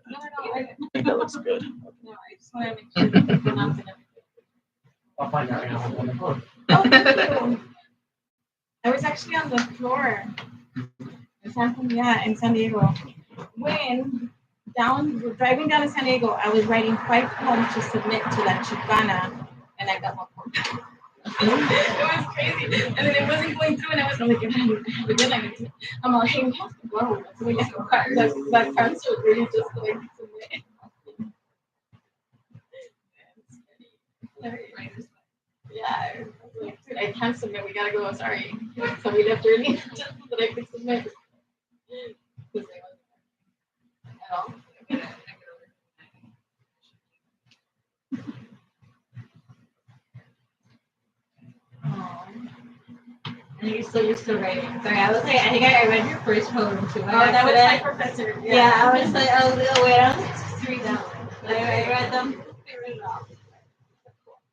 No, I think that looks good. no, I just want to make sure that the pronouns and everything. I'll find out right now on the phone. Oh, thank you. I was actually on the floor in San Diego. When driving down to San Diego, I was riding 5 homes to submit to La Chicana, and I got my point. It was crazy, and then it wasn't going through, and I was like, but then I'm like, hey, we have to go. So we got my parents were really just going to submit. Yeah, I was like, dude, I can't submit. We gotta go. Sorry. So we left early just so that I could submit. Because I wasn't at all. Oh. And you're still writing. Sorry, I was like, I think I read your first poem too. Oh, that was my professor. Yeah, I was like, oh wait, I was like, just read that one. I read them. I read it all.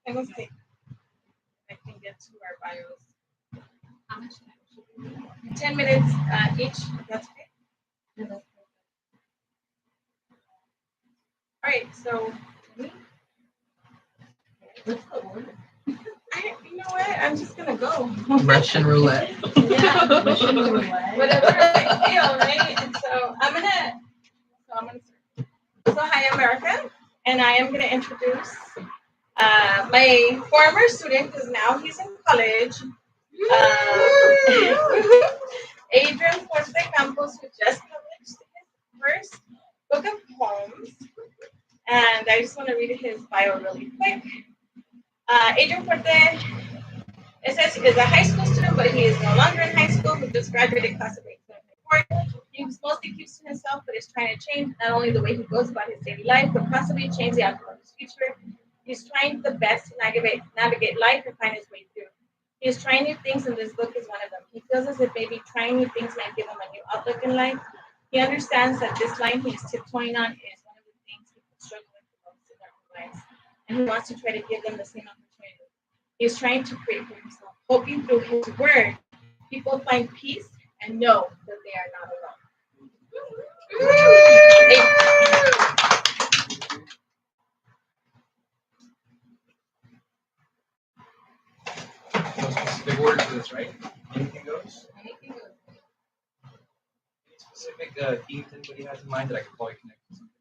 It was like, I can get to our bios. How much time? 10 minutes each. That's okay. All right, so What's the order? you know what? I'm just gonna go. Russian roulette. Yeah, Russian roulette. Whatever I feel, right? And so I'm gonna start. So hi, America, and I am gonna introduce my former student, because now he's in college. Adrian Forte Campos, who just published his first book of poems, and I just want to read his bio really quick. Adrian Forte, it says he is a high school student, but he is no longer in high school. He just graduated class of 2024. He mostly keeps to himself, but is trying to change not only the way he goes about his daily life, but possibly change the outcome of his future. He's trying the best to navigate life and find his way through. He is trying new things, and this book is one of them. He feels as if maybe trying new things might give him a new outlook in life. He understands that this line he is tiptoeing on is one of the things people struggle with the most in their own lives, and he wants to try to give them the same opportunity. He is trying to create for himself, hoping through his word people find peace and know that they are not alone. No specific order to this, right? Anything goes? Anything goes. Any specific themes anybody has in mind that I could probably connect to something?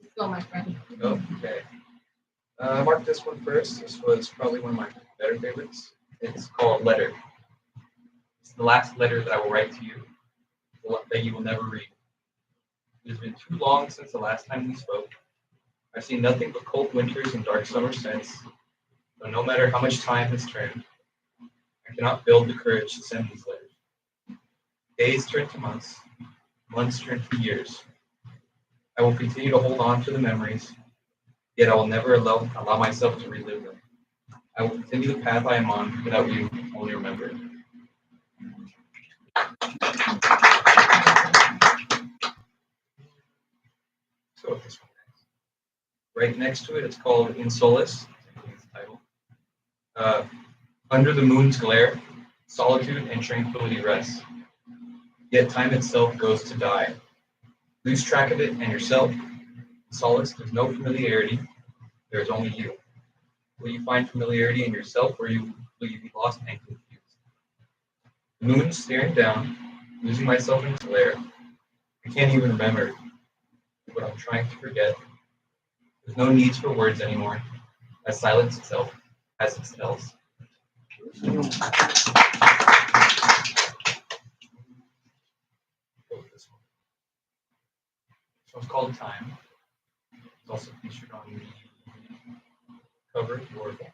Let's go, my friend. Oh, okay. Mark this one first. This was probably one of my better favorites. It's called Letter. It's the last letter that I will write to you, the one that you will never read. It has been too long since the last time we spoke. I've seen nothing but cold winters and dark summers since, but no matter how much time has turned, I cannot build the courage to send these letters. Days turn to months turn to years. I will continue to hold on to the memories, yet I will never allow myself to relive them. I will continue the path I am on without you only remembering. So this one next. Right next to it, it's called In Solace. It's the title. Under the moon's glare, solitude and tranquility rest. Yet time itself goes to die. Lose track of it and yourself. Solace, there's no familiarity. There is only you. Will you find familiarity in yourself, or will you be lost and confused? The moon is staring down, losing myself in its glare. I can't even remember what I'm trying to forget. There's no need for words anymore, as silence itself has its tells. This one's called Time. It's also featured on the cover of the Oracle.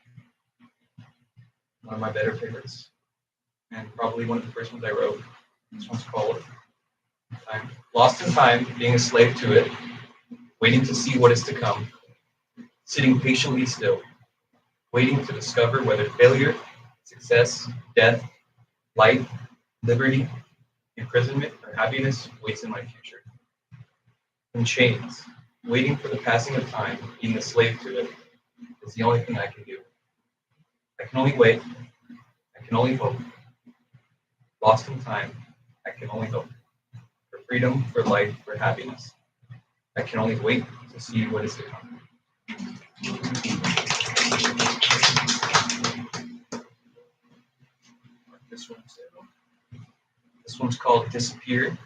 One of my better favorites, and probably one of the first ones I wrote. This one's called Time. Lost in time, being a slave to it, waiting to see what is to come, sitting patiently still, waiting to discover whether failure, success, death, light, liberty, imprisonment, or happiness waits in my future. In chains, waiting for the passing of time, being a slave to it, is the only thing I can do. I can only wait. I can only hope. Lost in time, I can only hope for freedom, for life, for happiness. I can only wait to see what is to come. This one too. This one's called Disappear.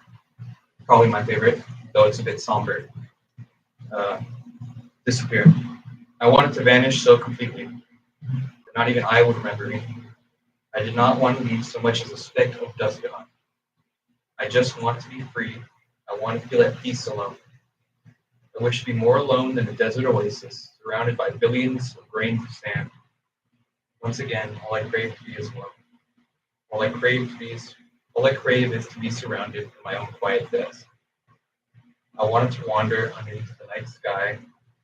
Probably my favorite, though it's a bit somber. Uh, Disappear. I wanted to vanish so completely that not even I would remember me. I did not want to leave so much as a speck of dust behind. I just want to be free. I want to feel at peace alone. I wish to be more alone than a desert oasis, surrounded by billions of grains of sand. Once again, all I crave to be is alone. All I crave to be is all I crave is to be surrounded in my own quiet desk. I wanted to wander underneath the night sky,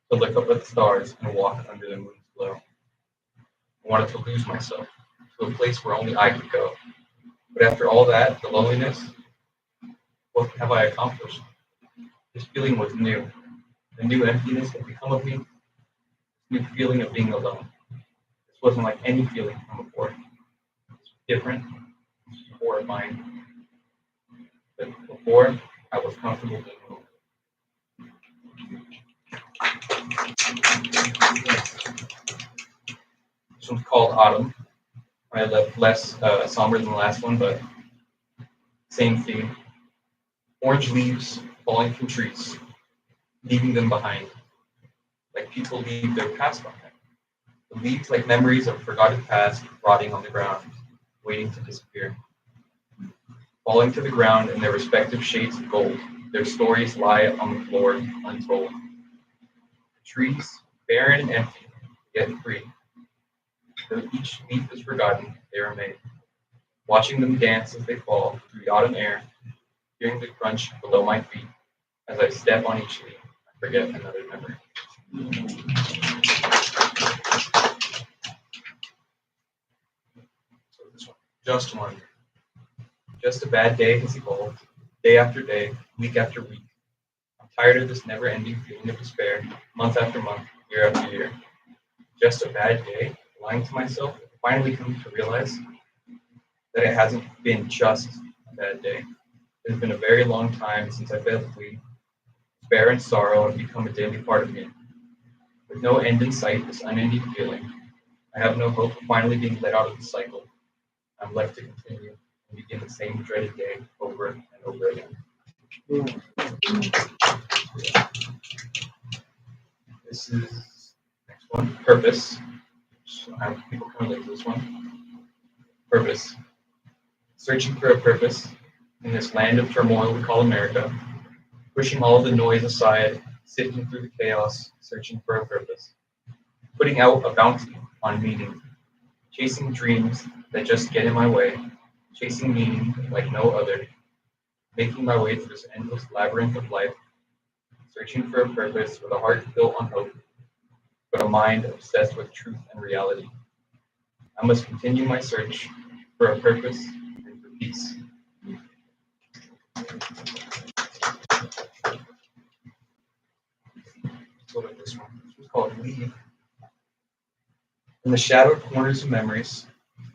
to look up at the stars and walk under the moon's glow. I wanted to lose myself to a place where only I could go. But after all that, the loneliness, what have I accomplished? This feeling was new. The new emptiness had become of me, this new feeling of being alone. This wasn't like any feeling from before. It was different, horrifying. But before, I was comfortable being alone. This one's called Autumn. I left less somber than the last one, but same theme. Orange leaves falling from trees, leaving them behind, like people leave their past behind. The leaves like memories of a forgotten past, rotting on the ground, waiting to disappear. Falling to the ground in their respective shades of gold, their stories lie on the floor untold. The trees, barren and empty, yet free. Though each leaf is forgotten, they remain. Watching them dance as they fall through the autumn air, hearing the crunch below my feet as I step on each leaf, I forget another memory. So this one, just one. Just a bad day has evolved, day after day, week after week. I'm tired of this never-ending feeling of despair, month after month, year after year. Just a bad day, lying to myself, finally coming to realize that it hasn't been just a bad day. It has been a very long time since I failed to sleep. Despair and sorrow have become a daily part of me. With no end in sight, this unending feeling, I have no hope of finally being let out of the cycle. I'm left to continue and begin the same dreaded day over and over again. This is next one, purpose. So I have people kind of like this one. Purpose. Searching for a purpose in this land of turmoil we call America, pushing all the noise aside, sifting through the chaos, searching for a purpose, putting out a bounty on meaning, chasing dreams that just get in my way, chasing meaning like no other, making my way through this endless labyrinth of life, searching for a purpose with a heart built on hope, but a mind obsessed with truth and reality. I must continue my search for a purpose and for peace. Let's go with this one. This one's called Leave. In the shadowed corners of memories,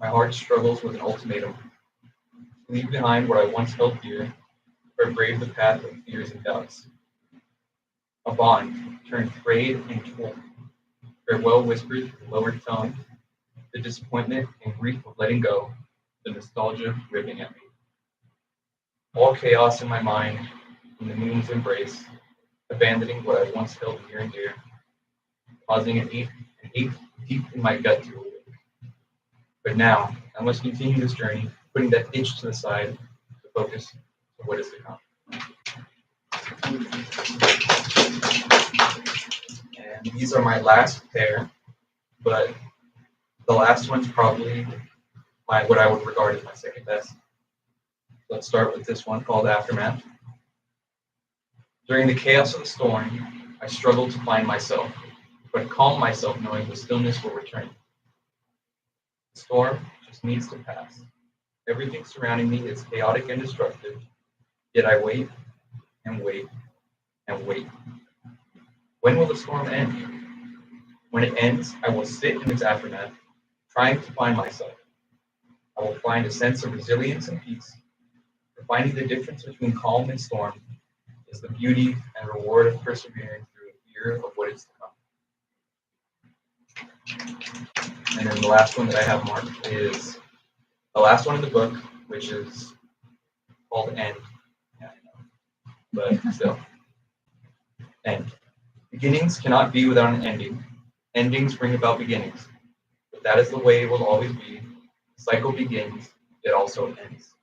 my heart struggles with an ultimatum. Leave behind what I once held dear, or brave the path of fears and doubts. A bond turned frayed and torn. Farewell whispered in lowered tone, the disappointment and grief of letting go, the nostalgia ripping at me. All chaos in my mind, in the moon's embrace, abandoning what I once held near and dear, causing an ache deep in my gut to awake. But now, I must continue this journey, putting that itch to the side to focus on what is to come. And these are my last pair, but the last one's probably what I would regard as my second best. Let's start with this one called Aftermath. During the chaos of the storm, I struggled to find myself, but calm myself knowing the stillness will return. The storm just needs to pass. Everything surrounding me is chaotic and destructive, yet I wait and wait and wait. When will the storm end? When it ends, I will sit in its aftermath, trying to find myself. I will find a sense of resilience and peace, For finding the difference between calm and storm is the beauty and reward of persevering through the fear of what is to come. And then the last one that I have marked is the last one in the book, which is called End. Yeah, I know. But still, End. Beginnings cannot be without an ending. Endings bring about beginnings. But that is the way it will always be. The cycle begins, it also ends.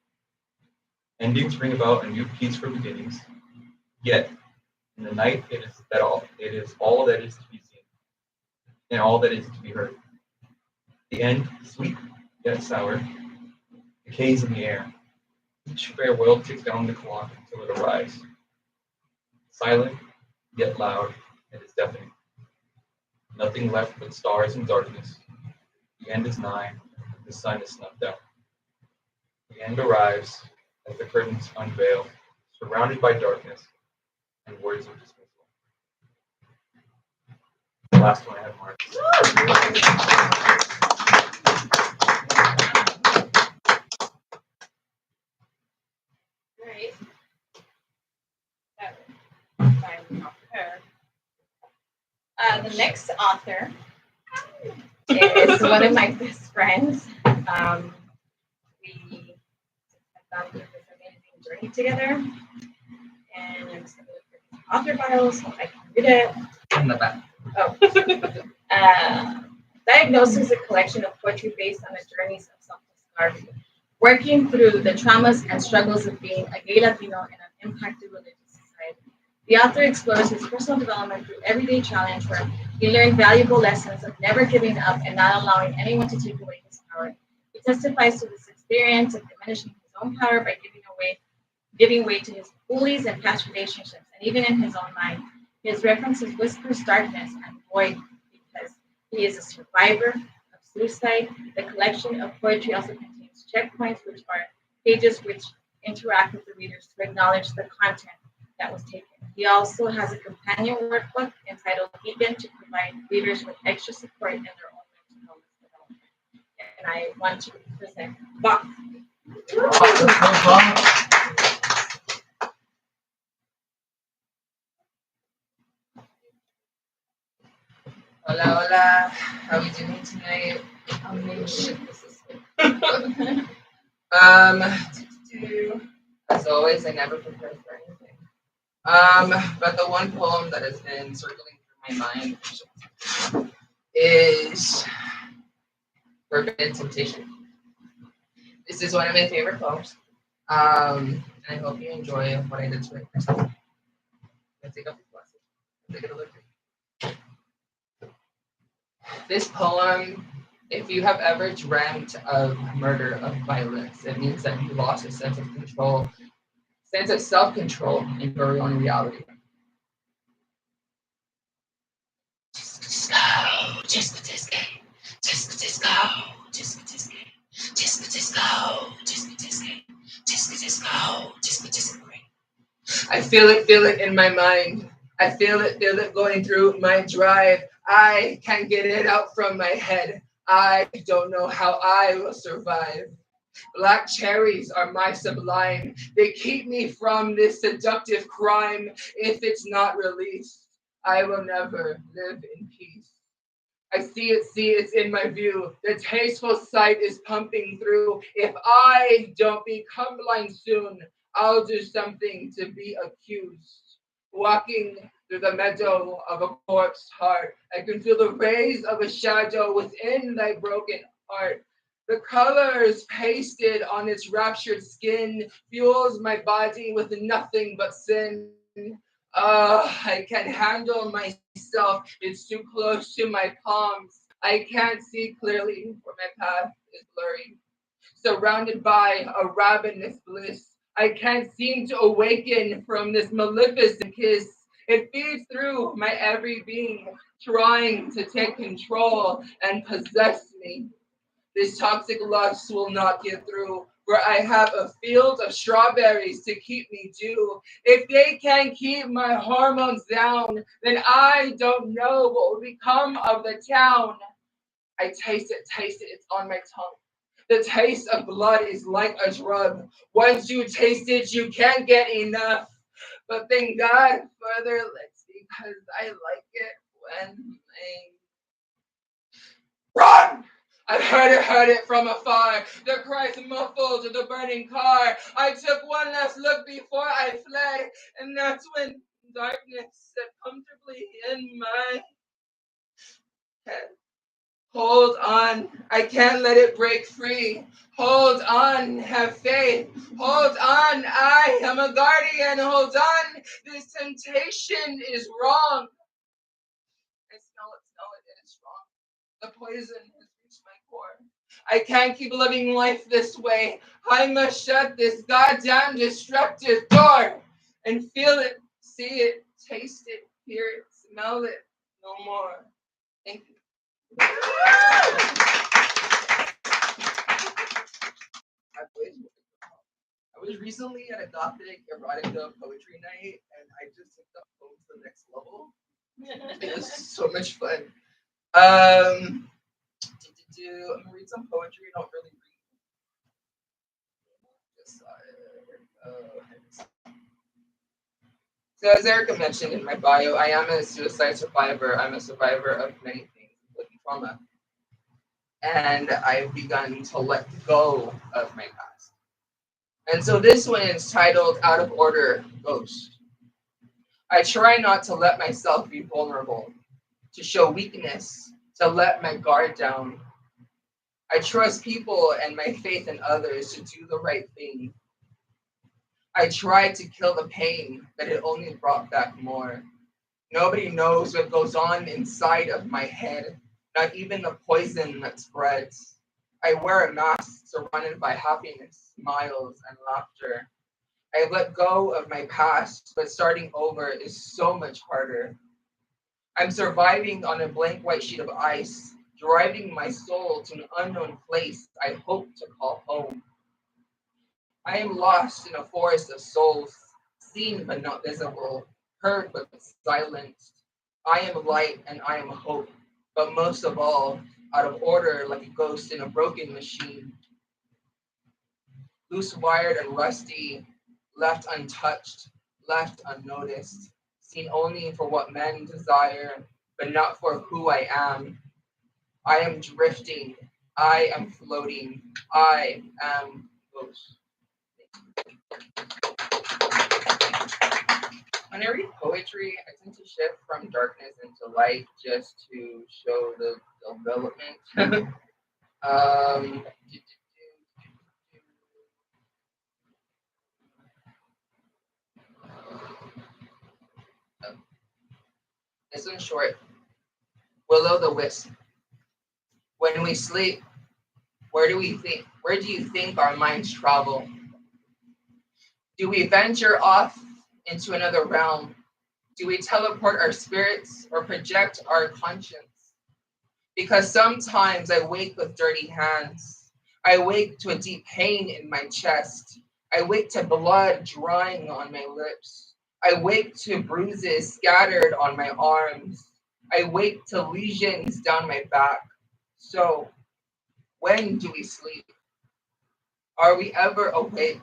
Endings bring about a new peace for beginnings. Yet, in the night, it is all that is to be seen, and all that is to be heard. The end, sweet yet sour, decays in the air. Each farewell ticks down the clock until it arrives. Silent, yet loud, it is deafening. Nothing left but stars and darkness. The end is nigh, the sun is snuffed out. The end arrives as the curtains unveil, surrounded by darkness and words of dismissal. The last one I have marked. Right. That was by the author. The next author is one of my best friends. We have gone through this amazing journey together, and I'm just going to look at his author bio so I can read it. In the back. Oh. Diagnosis is a collection of poetry based on the journeys of self-discovery, working through the traumas and struggles of being a gay Latino in an impacted religious society. The author explores his personal development through everyday challenge where he learned valuable lessons of never giving up and not allowing anyone to take away his power. He testifies to this experience of diminishing his own power by giving way to his bullies and past relationships, and even in his own mind. His references whispers darkness and void because he is a survivor of suicide. The collection of poetry also contains checkpoints, which are pages which interact with the readers to acknowledge the content that was taken. He also has a companion workbook entitled Beacon to provide readers with extra support in their own mental health development. And I want to present Bob. Hola, hola. How are we doing tonight? Shit, this is as always, I never prepare for anything. But the one poem that has been circling through my mind is Forbidden Temptation. This is one of my favorite poems. And I hope you enjoy what I did to it myself. Let's take off the glasses. Take a look. This poem, if you have ever dreamt of murder, of violence, it means that you lost a sense of control, sense of self-control in your own reality. Disco, disco, disco, disco, disco, disco, disco, disco, disco, disco, disco, disco, disco, disco. I feel it in my mind. I feel it going through my drive. I can't get it out from my head. I don't know how I will survive. Black cherries are my sublime. They keep me from this seductive crime. If it's not released, I will never live in peace. I see it's in my view. The tasteful sight is pumping through. If I don't become blind soon, I'll do something to be accused. Walking through the meadow of a corpse heart, I can feel the rays of a shadow within thy broken heart. The colors pasted on its raptured skin fuels my body with nothing but sin. I can't handle myself. It's too close to my palms. I can't see clearly where my path is blurry. Surrounded by a ravenous bliss, I can't seem to awaken from this maleficent kiss. It feeds through my every being, trying to take control and possess me. This toxic lust will not get through, for I have a field of strawberries to keep me due. If they can't keep my hormones down, then I don't know what will become of the town. I taste it, it's on my tongue. The taste of blood is like a drug. Once you taste it, you can't get enough. But thank God for their lips because I like it when they run. I heard it from afar. The cries muffled to the burning car. I took one last look before I fled, and that's when darkness sat comfortably in my head. Hold on, I can't let it break free. Hold on, have faith. Hold on, I am a guardian. Hold on, this temptation is wrong. I smell it, and it's wrong. The poison has reached my core. I can't keep living life this way. I must shut this goddamn destructive door and feel it, see it, taste it, hear it, smell it no more. Thank you. I was recently at a Gothic erotica poetry night, and I just took the poem to the next level. It was so much fun. I'm gonna read some poetry. I don't really read. Just saw it. So as Erica mentioned in my bio, I am a suicide survivor. I'm a survivor of many things, including trauma, and I've begun to let go of my past. And so this one is titled "Out of Order Ghost." I try not to let myself be vulnerable, to show weakness, to let my guard down. I trust people and my faith in others to do the right thing. I tried to kill the pain, but it only brought back more. Nobody knows what goes on inside of my head, not even the poison that spreads. I wear a mask surrounded by happiness, smiles, and laughter. I let go of my past, but starting over is so much harder. I'm surviving on a blank white sheet of ice, driving my soul to an unknown place I hope to call home. I am lost in a forest of souls, seen but not visible, heard but silenced. I am light and I am hope, but most of all, out of order like a ghost in a broken machine. Loose wired and rusty, left untouched, left unnoticed, seen only for what men desire, but not for who I am. I am drifting, I am floating, I am ghost. When I read poetry, I tend to shift from darkness into light just to show the development. um, this one's short. Willow the Wisp. When we sleep, where do we think? Where do you think our minds travel? Do we venture off into another realm? Do we teleport our spirits or project our conscience? Because sometimes I wake with dirty hands. I wake to a deep pain in my chest. I wake to blood drying on my lips. I wake to bruises scattered on my arms. I wake to lesions down my back. So, when do we sleep? Are we ever awake?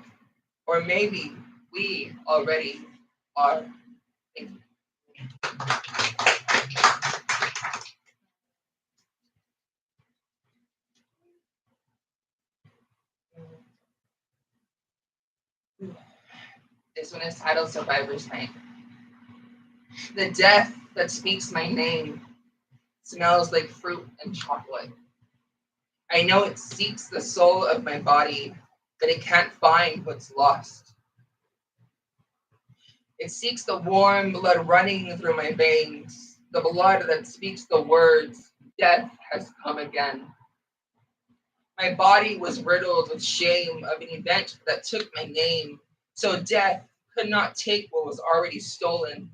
Or maybe we already are. This one is titled Survivor's Night. The death that speaks my name smells like fruit and chocolate. I know it seeks the soul of my body, but it can't find what's lost. It seeks the warm blood running through my veins, the blood that speaks the words, death has come again. My body was riddled with shame of an event that took my name, so death could not take what was already stolen.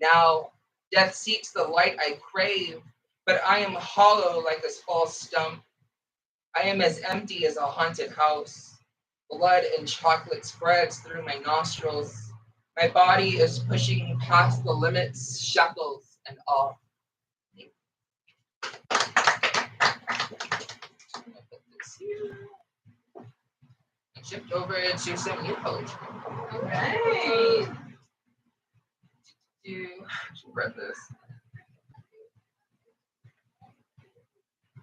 Now, death seeks the light I crave, but I am hollow like this false stump. I am as empty as a haunted house. Blood and chocolate spreads through my nostrils. My body is pushing past the limits, shackles, and all. I'm gonna put this here. shift over to some new poetry. All right. You read this.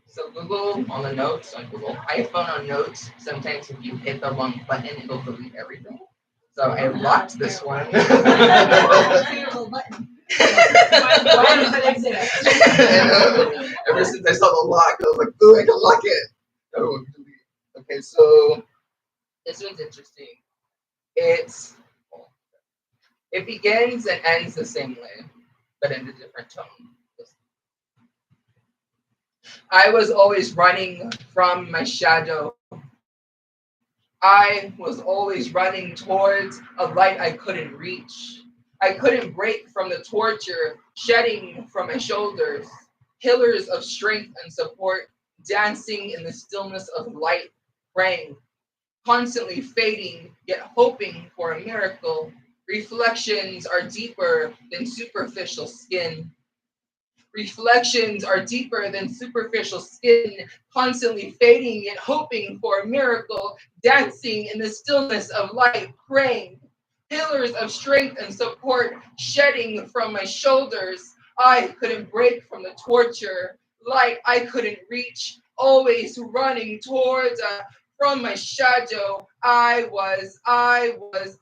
So Google on the notes on Google iPhone on notes. Sometimes if you hit the wrong button, it'll delete everything. So I locked this one. Terrible button. Why does it exist? Ever since I saw the lock, I was like, "Ooh, I can lock it." Oh, delete. Okay, so this one's interesting. It begins and ends the same way, but in a different tone. I was always running from my shadow. I was always running towards a light I couldn't reach. I couldn't break from the torture shedding from my shoulders, pillars of strength and support, dancing in the stillness of light, praying, constantly fading, yet hoping for a miracle. Reflections are deeper than superficial skin. Reflections are deeper than superficial skin, constantly fading yet hoping for a miracle, dancing in the stillness of light, praying. Pillars of strength and support shedding from my shoulders. I couldn't break from the torture, light I couldn't reach, always running towards from my shadow. I was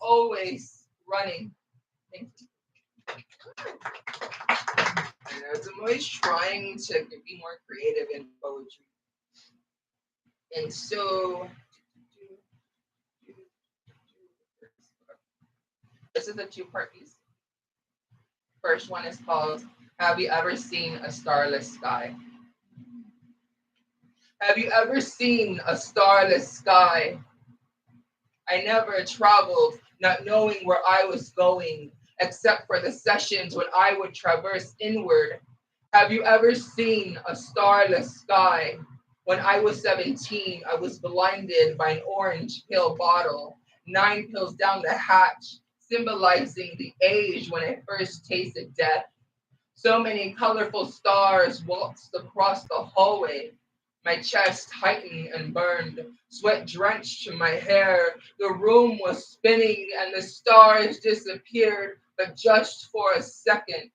always running. Thank you. I'm always trying to be more creative in poetry. And so, this is a two-part piece. First one is called, Have You Ever Seen a Starless Sky? Have you ever seen a starless sky? I never traveled, not knowing where I was going, except for the sessions when I would traverse inward. Have you ever seen a starless sky? When I was 17, I was blinded by an orange pill bottle, 9 pills down the hatch, symbolizing the age when I first tasted death. So many colorful stars waltzed across the hallway. My chest tightened and burned, sweat drenched my hair. The room was spinning and the stars disappeared, but just for a second.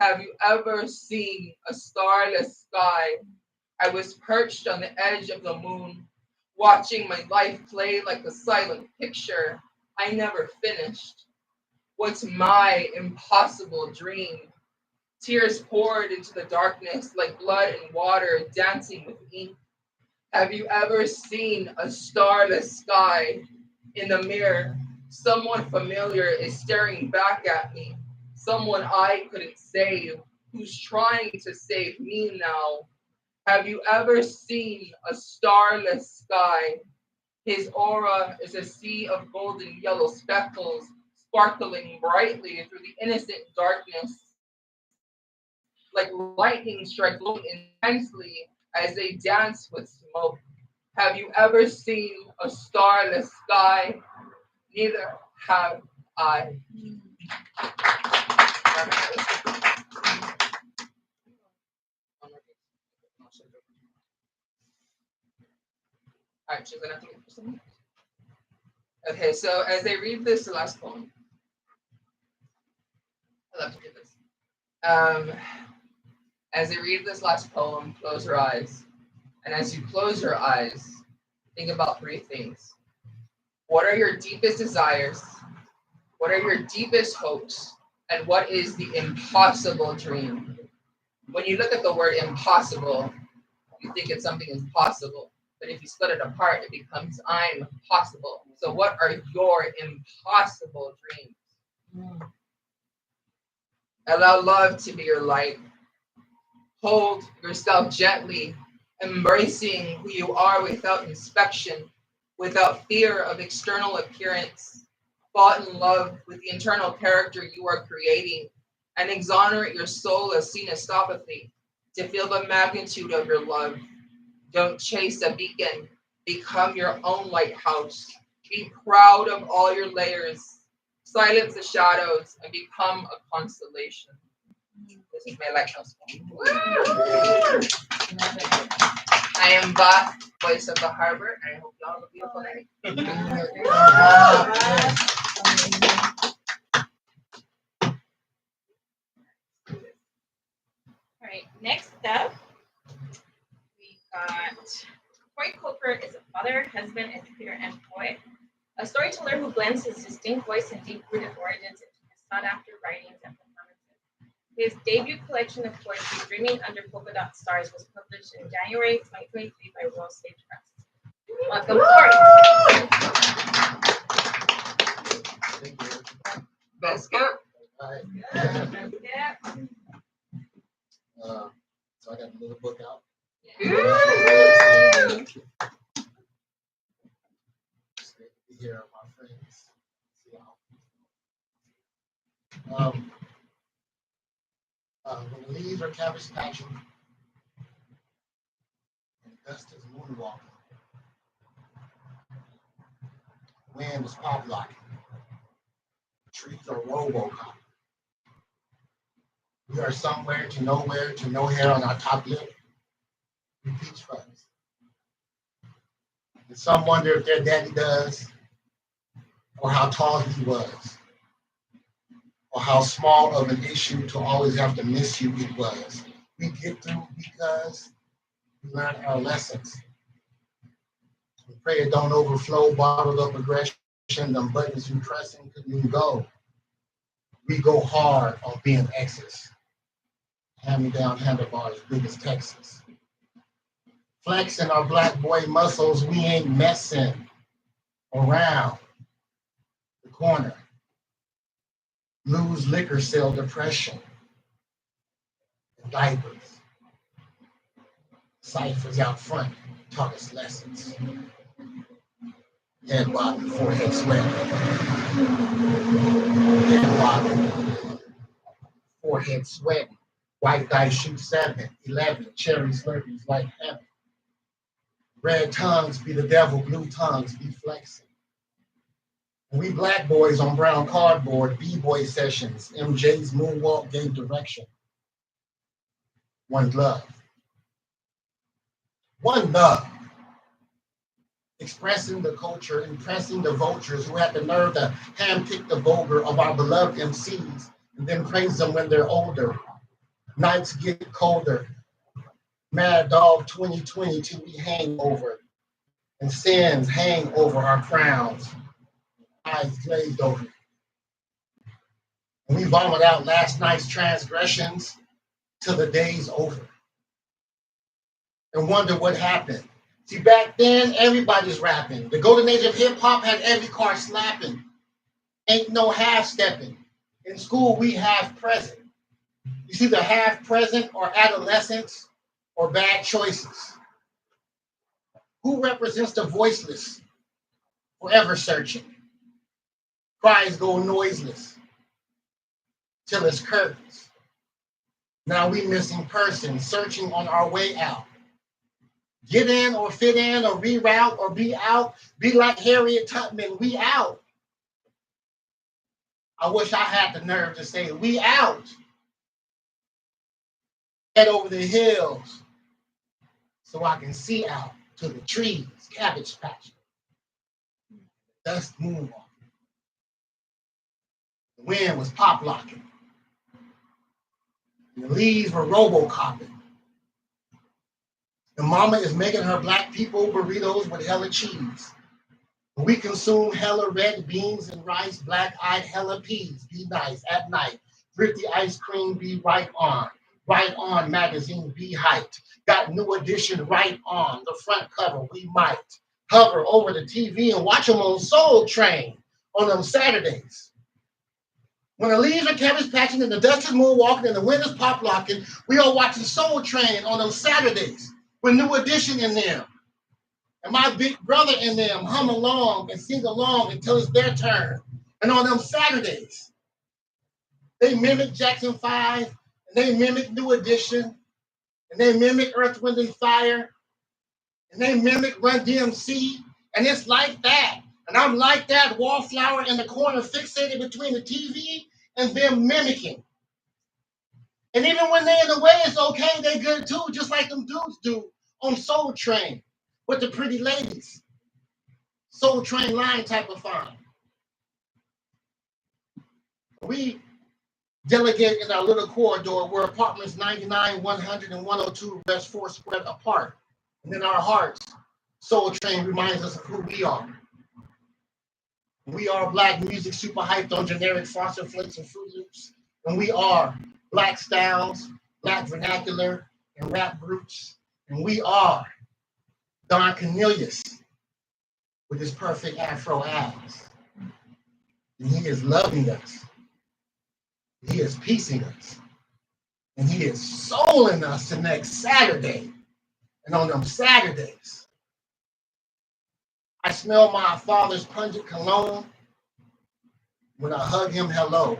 Have you ever seen a starless sky? I was perched on the edge of the moon, watching my life play like a silent picture I never finished. What's my impossible dream? Tears poured into the darkness like blood and water dancing with ink. Have you ever seen a starless sky? In the mirror, someone familiar is staring back at me. Someone I couldn't save, who's trying to save me now. Have you ever seen a starless sky? His aura is a sea of golden yellow speckles, sparkling brightly through the innocent darkness, like lightning strike intensely as they dance with smoke. Have you ever seen a starless sky? Neither have I. All right, she's gonna have to get some. Okay, so as I read this last poem, I love to do this. As I read this last poem, close your eyes. And as you close your eyes, think about 3 things. What are your deepest desires? What are your deepest hopes? And what is the impossible dream? When you look at the word impossible, you think it's something impossible. But if you split it apart, it becomes I'm possible. So what are your impossible dreams? Allow love to be your light. Hold yourself gently, embracing who you are without inspection, without fear of external appearance. Fall in love with the internal character you are creating and exonerate your soul as sinestopathy to feel the magnitude of your love. Don't chase a beacon, become your own lighthouse. Be proud of all your layers. Silence the shadows and become a constellation. This is my lighthouse. I am Boss, voice of the harbor. I hope y'all have a beautiful day. All right, next up, we got Troy Coker is a father, husband, educator, and poet. A storyteller who blends his distinct voice and deep-rooted origins into his sought-after writings and performances. His debut collection of poetry, Dreaming Under Polka Dot Stars, was published in January 2023 by World Stage Press. Welcome, Troy. Thank you. Best count. All right. Yeah. So I got another book out. Ooh. It's great to be here, my friends. When the leaves are cabbage patching and the dust is moonwalking, the wind is pop locking, the trees are robocop. We are somewhere to nowhere to no hair on our top lip. We peach fuzz. And some wonder if their daddy does, or how tall he was, or how small of an issue to always have to miss you it was. We get through because we learn our lessons. We pray it don't overflow, bottled up aggression, them buttons you pressing couldn't even go. We go hard on being X's. Hand-me-down handlebars, big as Texas. Flexing our black boy muscles, we ain't messing around the corner. Lose liquor sale depression. And diapers. Ciphers out front taught us lessons. Head bobbing, forehead sweating. Head bobbing, forehead sweating. White dice shoot 7, 11. Cherry slurpees like heaven. Red tongues be the devil, blue tongues be flexing. And we black boys on brown cardboard, B-boy sessions. MJ's moonwalk gave direction. One love. One love. Expressing the culture, impressing the vultures who had the nerve to handpick the vulgar of our beloved MCs and then praise them when they're older. Nights get colder. Mad Dog 2020 till we hang over. And sins hang over our crowns. Eyes glazed over. And we vomit out last night's transgressions till the day's over. And wonder what happened. See, back then, everybody's rapping. The golden age of hip-hop had every car slapping. Ain't no half-stepping. In school, we half present. You see the half present or adolescence or bad choices. Who represents the voiceless, forever searching? Cries go noiseless till it's curtains. Now we missing persons searching on our way out. Get in or fit in or reroute or be out. Be like Harriet Tubman, we out. I wish I had the nerve to say we out. Head over the hills so I can see out to the trees, cabbage patch. Dust moonwalking. The wind was pop locking. And the leaves were robo-copping. And mama is making her black people burritos with hella cheese. We consume hella red beans and rice, black-eyed hella peas. Be nice at night. Thrifty ice cream, be right on. Right on magazine, be hyped. Got new edition right on. The front cover, we might. Hover over the TV and watch them on Soul Train on them Saturdays. When the leaves are cabbage patching and the dust is moonwalking and the wind is pop locking, we are watching Soul Train on them Saturdays with New Edition in them. And my big brother in them hum along and sing along until it's their turn. And on them Saturdays, they mimic Jackson 5, and they mimic New Edition, and they mimic Earth, Wind, and Fire, and they mimic Run DMC, and it's like that. And I'm like that wallflower in the corner fixated between the TV and them mimicking. And even when they're in the way, it's okay, they good too, just like them dudes do on Soul Train with the pretty ladies. Soul Train line type of farm. We delegate in our little corridor where apartments 99, 100, and 102 rest 4 square apart. And in our hearts, Soul Train reminds us of who we are. We are Black music super hyped on generic Frosted Flakes and Fruit Loops. And we are Black styles, Black vernacular, and rap groups. And we are Don Cornelius with his perfect Afro abs. And he is loving us. He is piecing us. And he is souling us to next Saturday. And on them Saturdays, I smell my father's pungent cologne when I hug him hello.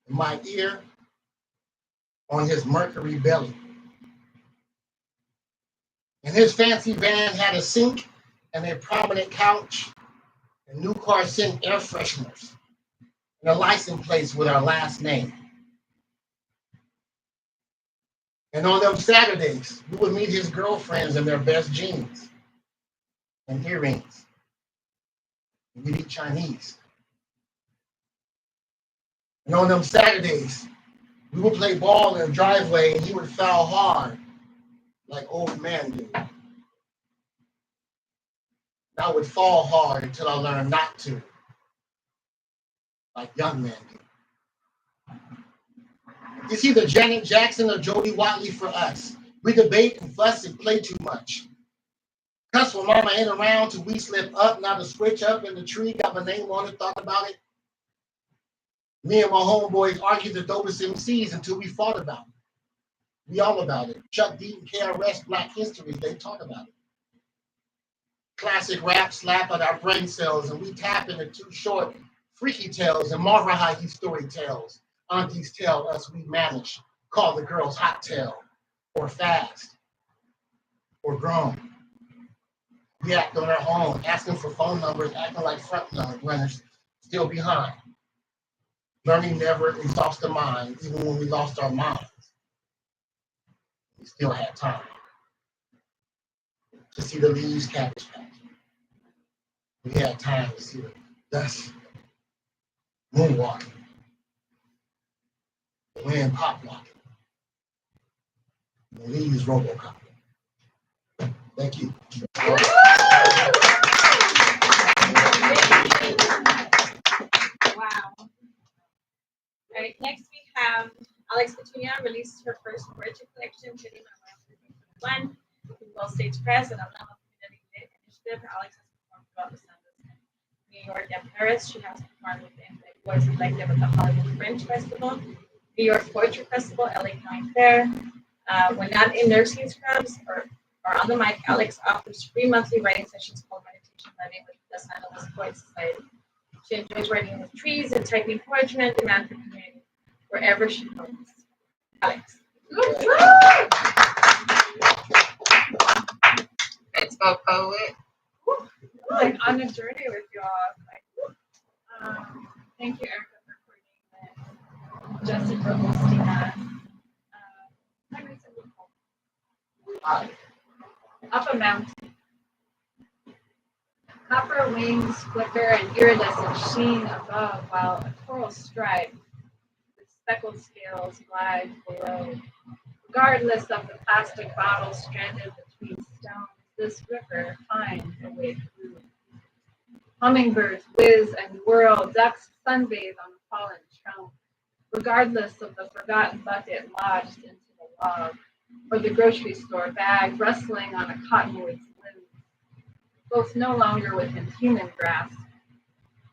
In my ear, on his Mercury belly. And his fancy van had a sink and a prominent couch and new car scent air fresheners and a license plate with our last name. And on them Saturdays, we would meet his girlfriends in their best jeans and earrings. And we'd eat Chinese. And on them Saturdays, we would play ball in the driveway and he would foul hard like old men do. And I would fall hard until I learned not to, like young men do. It's either Janet Jackson or Jody Watley for us. We debate and fuss and play too much. Cuss when mama ain't around till we slip up, now to switch up in the tree, got my name on it, thought about it. Me and my homeboys argued the dopest MCs until we fought about it. We all about it. Chuck D and KRS, Black History, they talk about it. Classic rap slap at our brain cells, and we tap into too short, freaky tales and Marvahahi story tales. Aunties tell us we manage, call the girls hot tail, or fast, or grown. We act on our own, asking for phone numbers, acting like front runners, still behind. Learning never exhausts the mind, even when we lost our minds. We still had time to see the leaves cabbage patch. We had time to see the dust moonwalking, the wind pop walking, the leaves robocop. Thank you. Wow. All right, next we have Alex Petunia released her first poetry collection, Hitting My Mind 2021. Well Stage Press and Alumni Community Initiative. Alex has performed throughout Los Angeles, New York, and Paris. She has performed within the Voice Collective at the Hollywood Fringe Festival, New York Poetry Festival, LA County Fair. When not in nursing scrubs or on the mic, Alex offers free monthly writing sessions called Meditation Monday with the Los Angeles Poets Society. She enjoys writing with trees and typing poetry and demand for community wherever she goes. Alex. Let's go, poet. Like on a journey with y'all. Thank you, Erica, for coordinating this. Jessica, Christina. Up a mountain. Copper wings flicker and iridescent sheen above, while a coral stripe with speckled scales glides below. Regardless of the plastic bottles stranded between stones, this river finds a way through. Hummingbirds whiz and whirl, ducks sunbathe on a fallen trunk, regardless of the forgotten bucket lodged into the log, or the grocery store bag rustling on a cottonwood's limb. Both no longer within human grasp.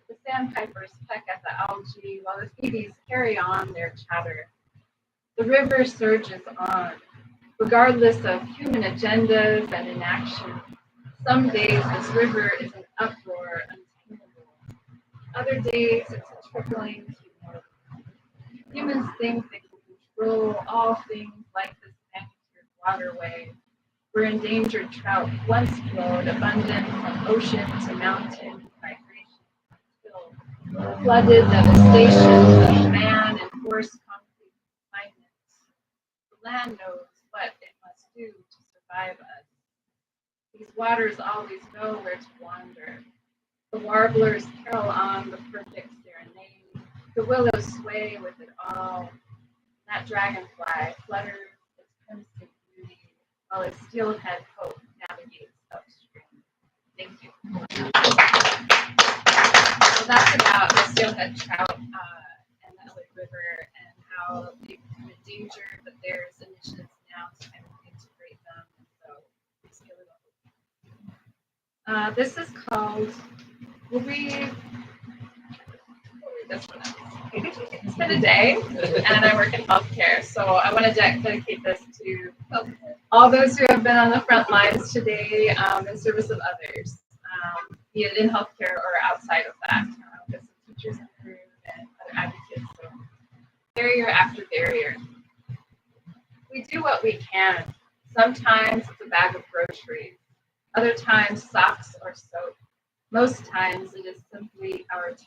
The sandpipers peck at the algae while the phoebes carry on their chatter. The river surges on, regardless of human agendas and inaction. Some days this river is an uproar untamable. Other days it's a trickling humor. Humans think they can control all things like this manicured waterway, where endangered trout once flowed abundant from ocean to mountain migration until flooded devastation of man and forced concrete confinements. The land knows what it must do. revive us. These waters always know where to wander. The warblers carol on the perfect serenade. The willows sway with it all. That dragonfly flutters its crimson beauty while its steelhead hope navigates upstream. Thank you. So that's about the steelhead trout and the LA River and how they've become endangered, but there's initiatives now to kind of integrate them. So it's really lovely. This is called, we'll read this one. It's been a day, and I work in healthcare, so I want to dedicate this to all those who have been on the front lines today in service of others, be it in healthcare or outside of that. With some teachers in the room and other advocates. So barrier after barrier. We do what we can. Sometimes it's a bag of groceries. Other times socks or soap. Most times it is simply our time.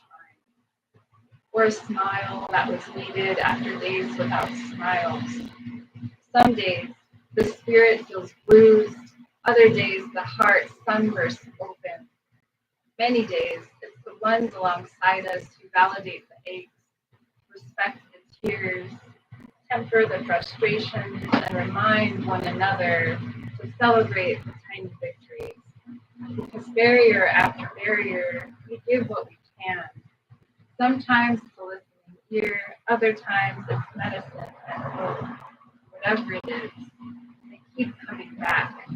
Or a smile that was needed after days without smiles. Some days the spirit feels bruised. Other days the heart sunbursts open. Many days it's the ones alongside us who validate the aches, respect the tears, temper the frustrations, and remind one another to celebrate the tiny victories. Because barrier after barrier, we give what we can. Sometimes it's a listening ear, other times it's medicine and hope. Whatever it is, they keep coming back.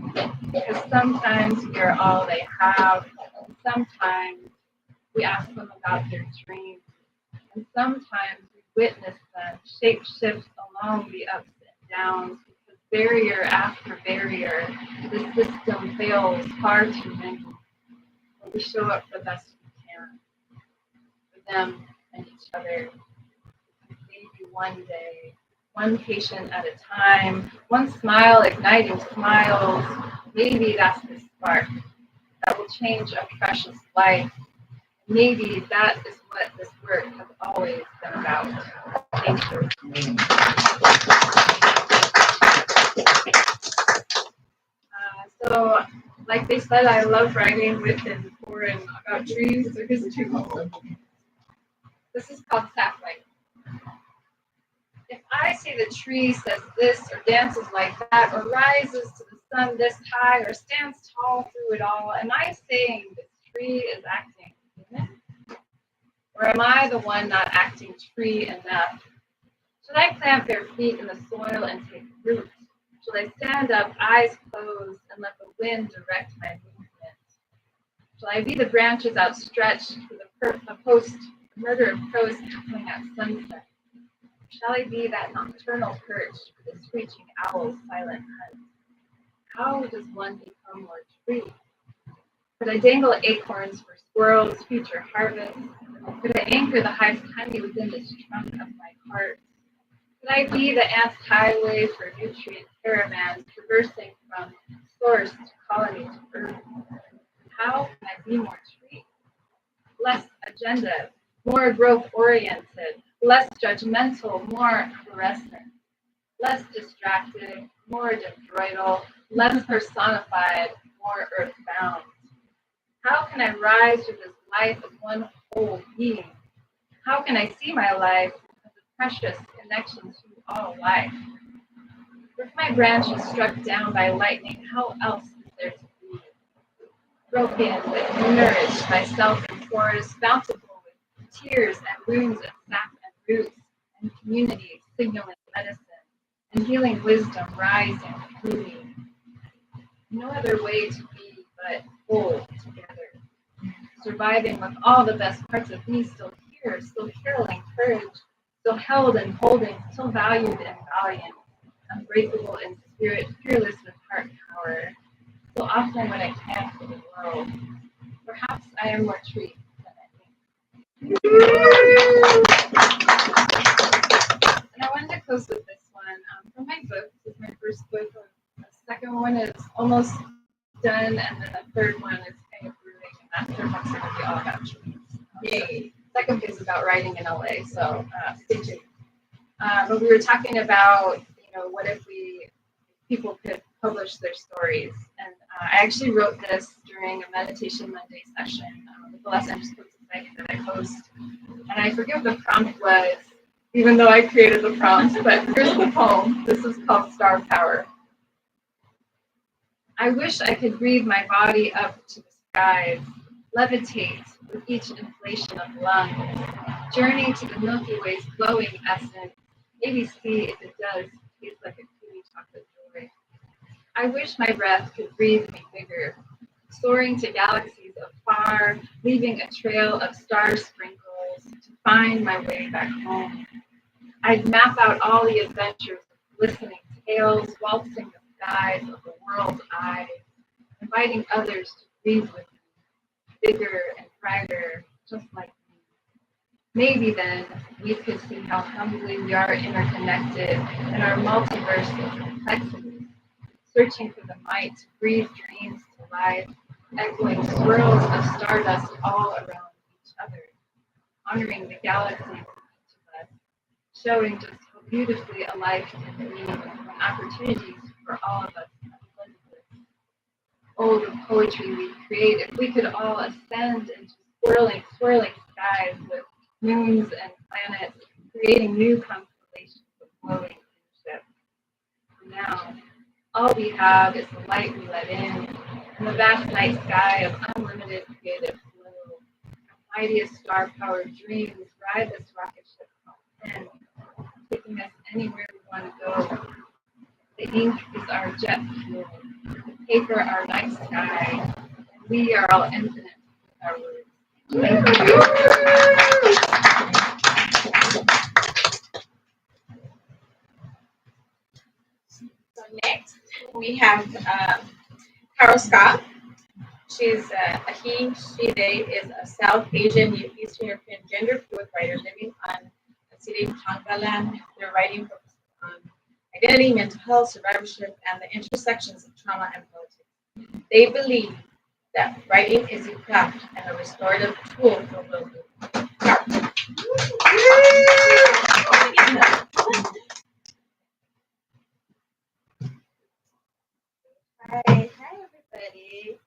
Because sometimes we are all they have, and sometimes we ask them about their dreams, and sometimes we witness them shape shift along the ups and downs. Because barrier after barrier, the system fails far too many. But we show up the best we can for them and each other. Maybe one day, one patient at a time, one smile igniting smiles. Maybe that's the spark that will change a precious life. Maybe that is what this work has always been about. Thank you. So, like they said, I love writing with and for and about trees. So here's a tree poem. This is called Sapling. If I see the tree says this or dances like that or rises to the sun this high or stands tall through it all, am I saying this tree is acting human? Or am I the one not acting tree enough? Should I plant bare feet in the soil and take root? Should I stand up, eyes closed, and let the wind direct my movement? Shall I be the branches outstretched for the post-murder of crows cackling at sunset? Shall I be that nocturnal perch for the screeching owl's silent hunt? How does one become more tree? Could I dangle acorns for squirrels' future harvest? Could I anchor the hive honey within this trunk of my heart? Could I be the ant's highway for nutrient caravans traversing from source to colony to earth? How can I be more tree? Less agenda, more growth-oriented, less judgmental, more fluorescent, less distracted, more dendroidal, less personified, more earthbound. How can I rise to this life as one whole being? How can I see my life as a precious connection to all life? If my branches struck down by lightning, how else is there to be? Broken but nourished by self and forest, bountiful with tears and wounds and sap and roots, and community signaling medicine, and healing wisdom rising through me. No other way to be but whole together. Surviving with all the best parts of me still here, still caroling courage, still held and holding, still valued and valiant, unbreakable in spirit, fearless with heart power. So often when I can for the world, perhaps I am more tree than I think. And I wanted to close with this one from my book. This is my first book. The second one is almost done, and then the third one is kind of brewing, and that third one's going to be all about trees. Yay! Second book is about writing in LA, so stay tuned. But we were talking about, what if people could publish their stories. And I actually wrote this during a Meditation Monday session with the Los Angeles Book Society that I host. And I forget what the prompt was, even though I created the prompt, but here's the poem. This is called Star Power. I wish I could breathe my body up to the skies, levitate with each inflation of lungs, journey to the Milky Way's glowing essence, maybe see if it does taste like a creamy chocolate joy. I wish my breath could breathe me bigger, soaring to galaxies afar, leaving a trail of star sprinkles to find my way back home. I'd map out all the adventures of glistening tales, waltzing the skies of the world's eyes, inviting others to breathe with me, bigger and brighter, just like me. Maybe then we could see how humbly we are interconnected in our multiverse of complexity, searching for the might to breathe dreams to life, echoing swirls of stardust all around each other, honoring the galaxies of each of us, showing just how beautifully a life can be when opportunities for all of us have limitless. Oh, the poetry we create if we could all ascend into swirling skies with moons and planets, creating new constellations of glowing kinship. Now, all we have is the light we let in, and the vast night sky of unlimited creative flow. Mightiest star-powered dreams ride this rocket ship called Pen, taking us anywhere we want to go. The ink is our jet fuel, the paper our night sky, and we are all infinite with our words. Thank you. So next we have Carol Scott. She's a he, she, they is a South Asian, Eastern European gender fluid writer living on Sri Lanka. Their writing focuses on identity, mental health, survivorship, and the intersections of trauma and politics. They believe that writing is a craft and a restorative tool for well-being. Hi, everybody.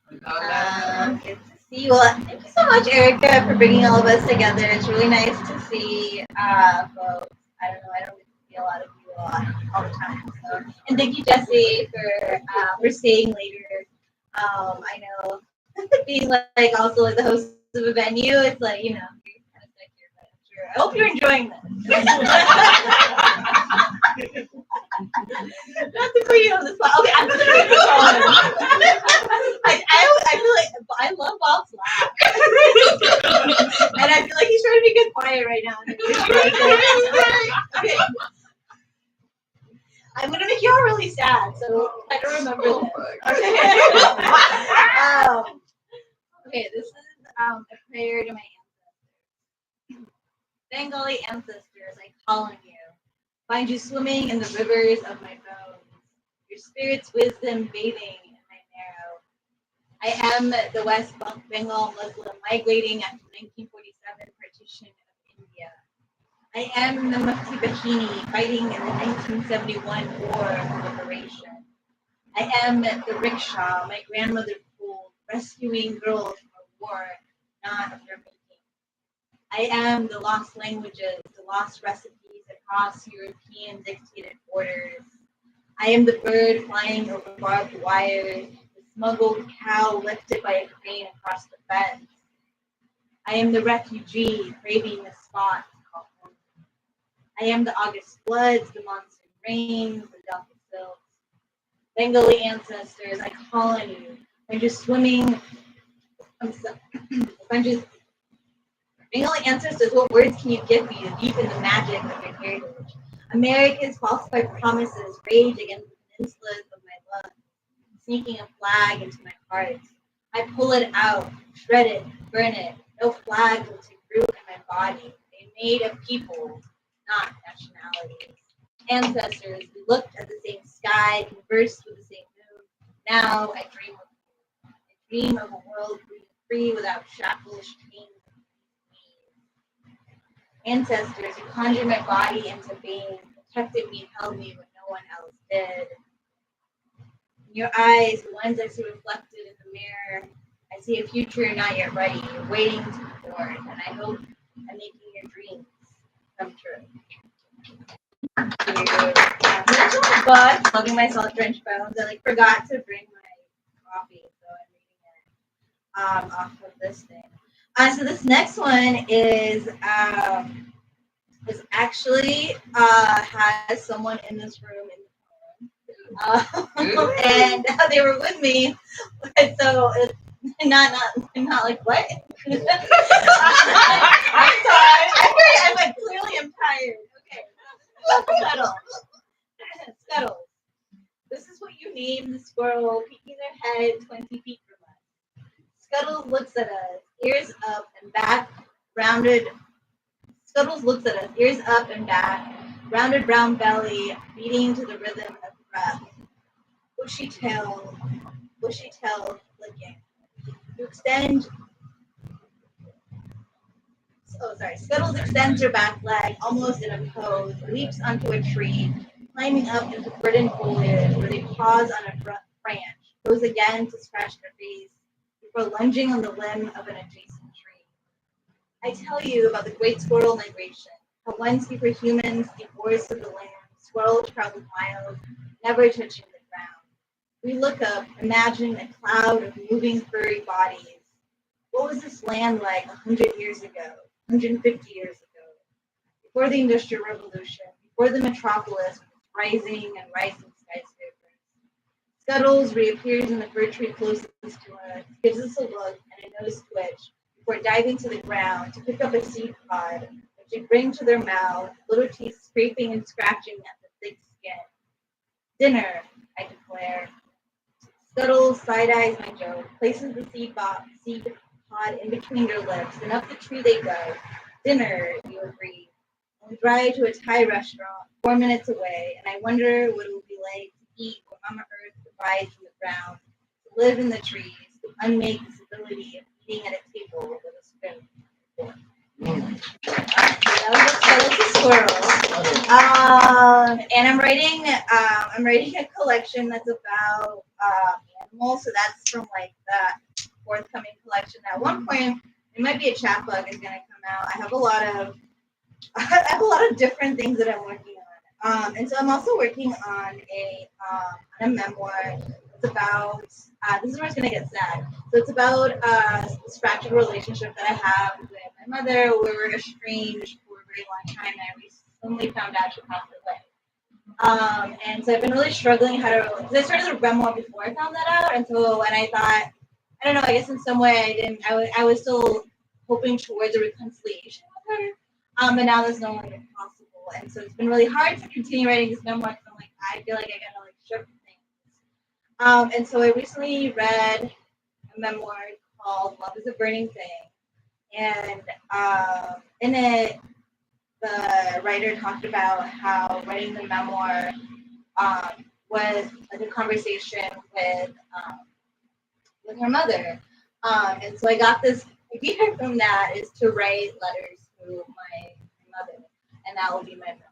Good to see you. Well, thank you so much, Erica, for bringing all of us together. It's really nice to see folks. I don't know. I don't get to see a lot of you all the time. So, and thank you, Jesse, for staying later. I know being like also like the host of a venue. It's like you're kind of stuck here, but I'm sure. I hope you're enjoying this. Not to put you on the spot. Okay, I'm gonna make this on. I feel like I love Bob's laugh, and I feel like he's trying to make us quiet right now. Okay, I'm gonna make you all really sad, so I don't remember this. Okay, this is a prayer to my ancestors. Bengali ancestors, I call on you. Find you swimming in the rivers of my bones, your spirit's wisdom bathing in my marrow. I am the West Bengal Muslim migrating after 1947 partition of India. I am the Mufti Bahini fighting in the 1971 War of Liberation. I am the rickshaw my grandmother pulled, rescuing girls from a war not of their making. I am the lost languages, the lost recipes across European dictated borders. I am the bird flying over barbed wires, the smuggled cow lifted by a crane across the fence. I am the refugee craving a spot called home. I am the August floods, the monsoon rains, the Delta silks. Bengali ancestors, I call on you. I'm just swimming. Bengali ancestors, what words can you give me to deepen the magic of your heritage? America's falsified promises rage against the peninsulas of my lungs, sneaking a flag into my heart. I pull it out, shred it, burn it. No flag will take root in my body. They made of people, not nationalities. Ancestors, we looked at the same sky, conversed with the same moon. Now I dream of you. I dream of a world free without shackles, chains. Ancestors who conjured my body into being, protected me, held me when no one else did. In your eyes, the ones I see reflected in the mirror, I see a future not yet ready, waiting to be born, and I hope I'm making your dreams come true. That's my book, Loving My Salt Drenched Bones. I forgot to bring my coffee, so I'm reading it off of this thing. So this next one is actually has someone in this room in and they were with me, so it's not like what? I'm sorry. I'm clearly I'm tired. Okay, Scuttle. Scuttle. This is what you name the squirrel peeking their head 20 feet from us. Scuttles looks at us, ears up and back, rounded. Scuttles looks at us, ears up and back, rounded brown belly, beating to the rhythm of breath. Bushy tail, flicking. You extend. Oh, sorry. Scuttles extends her back leg almost in a pose, leaps onto a tree, climbing up into verdant foliage where they pause on a branch, goes again to scratch their face before lunging on the limb of an adjacent tree. I tell you about the great squirrel migration, how once before humans the forests of the land, squirrels traveled miles, never touching the ground. We look up, imagine a cloud of moving furry bodies. What was this land like 100 years ago, 150 years ago? Before the Industrial Revolution, before the metropolis with its rising and rising skyscrapers. Scuttles reappears in the fir tree closest to us, gives us a look and a nose twitch before diving to the ground to pick up a seed pod, which they bring to their mouth, little teeth scraping and scratching at the thick skin. Dinner, I declare. Scuttles side-eyes my joke, places the seed pod in between their lips, and up the tree they go. Dinner, you agree. And we drive to a Thai restaurant 4 minutes away, and I wonder what it would be like to eat what Mama Earth provides from the ground, to live in the trees, to unmake this ability of eating at a table with a spoon. So that was a squirrel. And I'm writing a collection that's about animals. So that's from like the forthcoming collection. At one point, it might be a chapbook is gonna come out. I have a lot of different things that I'm working on. And so I'm also working on a memoir. It's about this is where it's gonna get sad. So it's about this fractured relationship that I have with my mother. We were estranged for a very long time, and I recently found out she passed away. And so I've been really struggling how to. Because I started the memoir before I found that out, and so when I thought, I don't know, I guess in some way I didn't. I was still hoping towards a reconciliation with her. But now that's no longer possible, and so it's been really hard to continue writing this memoir because I'm like, I feel like I gotta like shift things. And so I recently read a memoir called "Love Is a Burning Thing," and in it, the writer talked about how writing the memoir was like a conversation with her mother. And so I got this idea from that is to write letters to my mother, and that will be my memoir.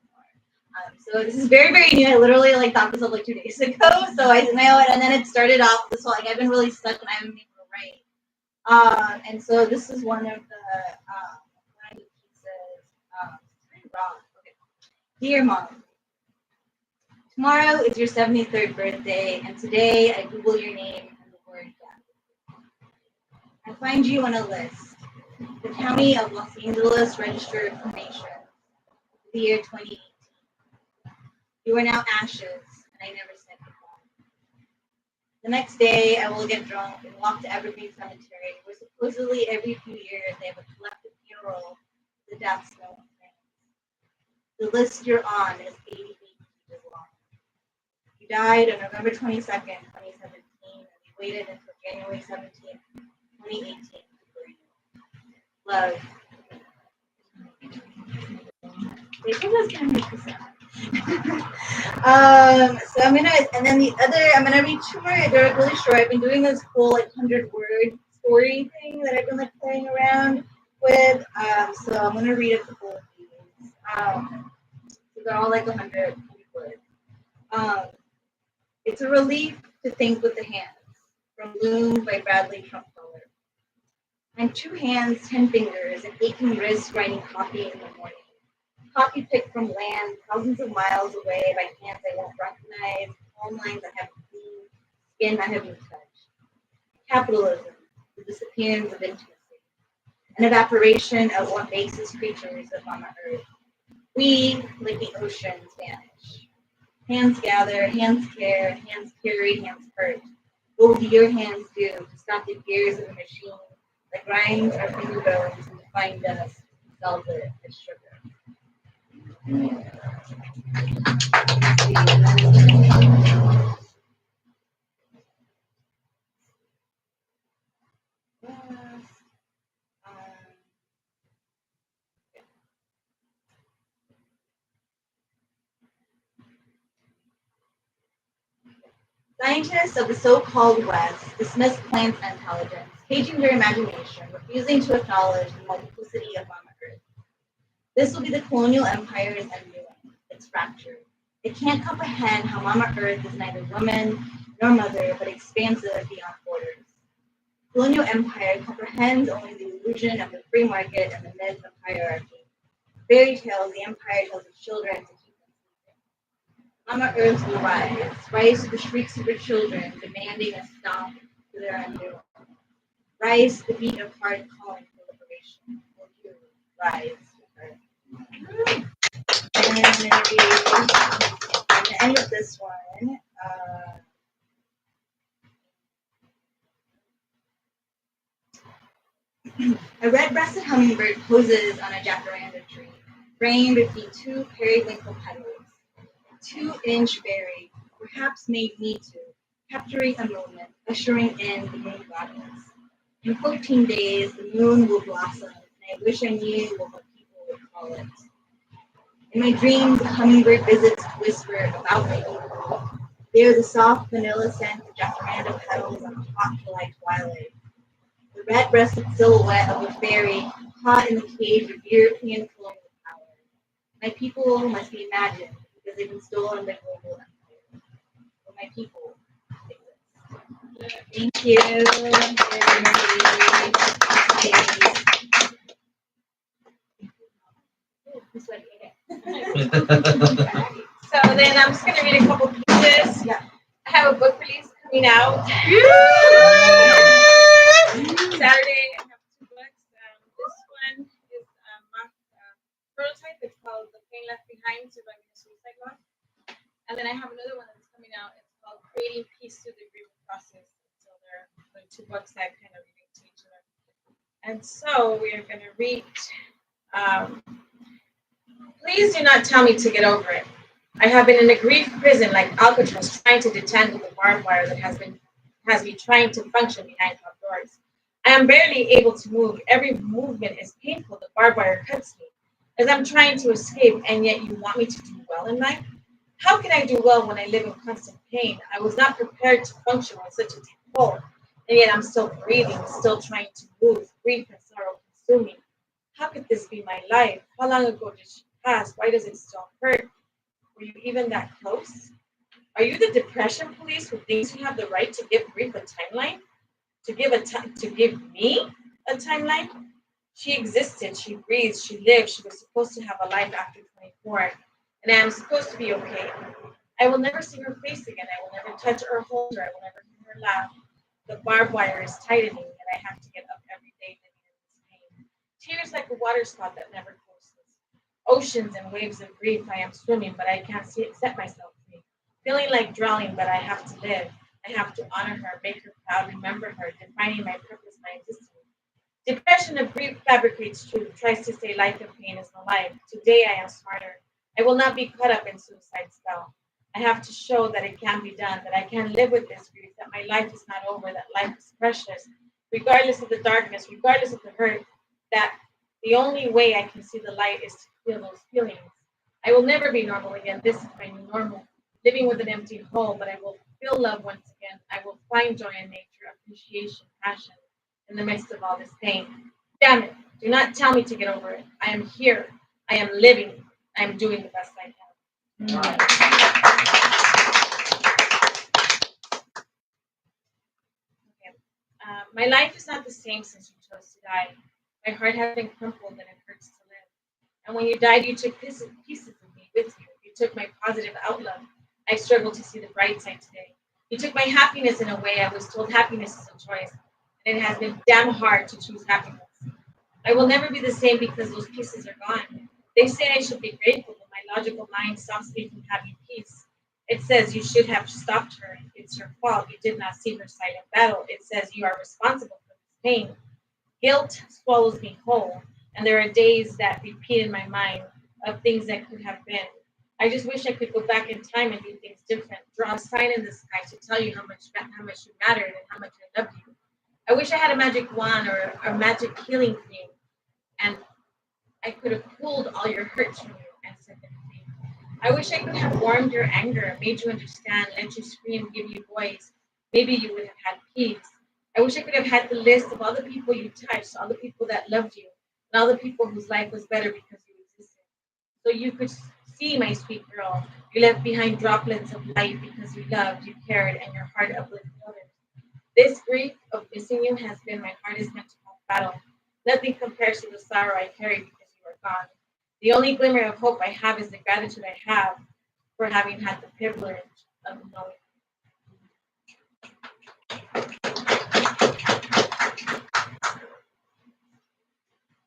So this is very, very new. I literally like thought this up like 2 days ago. So I know it, and then it started off this whole like I've been really stuck and I haven't been able to write. And so this is one of the pieces. It's pretty raw. Okay. Dear Mom, tomorrow is your 73rd birthday, and today I Google your name and the word death. I find you on a list. The County of Los Angeles Register of Cremation, the year 2018. You are now ashes, and I never said goodbye. The next day, I will get drunk and walk to Evergreen Cemetery, where supposedly every few years they have a collective funeral for the deaths no one thinks. The list you're on is 88 pages long. You died on November 22nd, 2017, and we waited until January 17th, 2018 to bury you. Love. I think that's gonna make me sad. So I'm gonna, and then I'm gonna read two more. They're really short. I've been doing this whole like 100-word story thing that I've been like playing around with. So I'm gonna read a couple of these. So they're all like 100 words. It's a relief to think with the hands, from Bloom by Bradley Trumpfeller. And 2 hands, 10 fingers, and aching wrists grinding coffee in the morning. Coffee picked from land thousands of miles away by hands I won't recognize, home lines I haven't seen, skin I haven't touched. Capitalism, the disappearance of intimacy, an evaporation of what makes us creatures upon the earth. We, like the oceans, vanish. Hands gather, hands care, hands carry, hands hurt. What will your hands do to stop the gears of a machine that grinds our finger bones into fine dust, velvet, and sugar? Scientists of the so-called West dismiss plant intelligence, caging their imagination, refusing to acknowledge the multiplicity of Mama Earth. This will be the colonial empire's undoing. It's fractured. It can't comprehend how Mama Earth is neither woman nor mother, but expansive beyond borders. Colonial empire comprehends only the illusion of the free market and the myth of hierarchy. Fairy tales the empire tells its children to keep them sleeping. Mama Earth will rise to the shrieks of her children, demanding a stop to their undoing. Rise to the beat of heart calling for liberation. Will you rise with her? And at the end of this one, a red-breasted hummingbird poses on a jacaranda tree, framed between 2 periwinkle petals. 2-inch berry, perhaps made me to, capturing a moment, ushering in the moon goddess. In 14 days, the moon will blossom, and I wish I knew what people would call it. In my dreams, a hummingbird visits to whisper about my people. They are the soft vanilla scent of jacaranda petals on a hot July twilight. The red-breasted silhouette of a fairy caught in the cage of European colonial power. My people must be imagined because they've been stolen by global empire. But my people exist. Thank you. So then I'm just gonna read a couple pieces. Yeah. I have a book release coming out Saturday. I have 2 books. This one is my prototype. It's called The Pain Left Behind: Surviving a Suicide Loss. And then I have another one that's coming out. It's called Creating Peace Through the Grieving Process. So they're the 2 books that kind of relate to each other. And so we are going to read. Please do not tell me to get over it. I have been in a grief prison like Alcatraz, trying to detangle the barbed wire that has me trying to function behind closed doors. I am barely able to move. Every movement is painful. The barbed wire cuts me as I'm trying to escape, and yet you want me to do well in life? How can I do well when I live in constant pain? I was not prepared to function with such a deep hole, and yet I'm still breathing, still trying to move. Grief and sorrow consume me. How could this be my life? How long ago did she pass? Why does it still hurt? Were you even that close? Are you the depression police who thinks you have the right to give grief a timeline? To give me a timeline? She existed, she breathed, she lived, she was supposed to have a life after 24, and I am supposed to be okay. I will never see her face again. I will never touch her or hold her. I will never hear her laugh. The barbed wire is tightening, and I have to get up every day living in this pain. Tears like a water spout that never closes. Oceans and waves of grief, I am swimming, but I can't set myself free. Feeling like drowning, but I have to live. I have to honor her, make her proud, remember her, defining my purpose, my existence. Depression of grief fabricates truth, tries to say life and pain is no life. Today I am smarter. I will not be caught up in suicide spell. I have to show that it can be done, that I can live with this grief, that my life is not over, that life is precious, regardless of the darkness, regardless of the hurt, that the only way I can see the light is to feel those feelings. I will never be normal again. This is my new normal. Living with an empty hole, but I will feel love once again. I will find joy in nature, appreciation, passion in the midst of all this pain. Damn it. Do not tell me to get over it. I am here. I am living. I am doing the best I can. My life is not the same since you chose to die. My heart has been crumpled and it hurts to live. And when you died, you took pieces of me with you. You took my positive outlook. I struggle to see the bright side today. You took my happiness in a way I was told happiness is a choice. And it has been damn hard to choose happiness. I will never be the same because those pieces are gone. They say I should be grateful, but my logical mind stops me from having peace. It says you should have stopped her. It's your fault. You did not see her side of battle. It says you are responsible for this pain. Guilt swallows me whole, and there are days that repeat in my mind of things that could have been. I just wish I could go back in time and do things different. Draw a sign in the sky to tell you how much you mattered and how much I loved you. I wish I had a magic wand or a magic healing cream, and I could have pulled all your hurts from you and set them free. I wish I could have warmed your anger, made you understand, let you scream, give you voice. Maybe you would have had peace. I wish I could have had the list of all the people you touched, all the people that loved you, and all the people whose life was better because you existed. So you could see, my sweet girl, you left behind droplets of light because you loved, you cared, and your heart uplifted others. This grief of missing you has been my hardest mental health battle. Nothing compares to the sorrow I carry because you are gone. The only glimmer of hope I have is the gratitude I have for having had the privilege of knowing.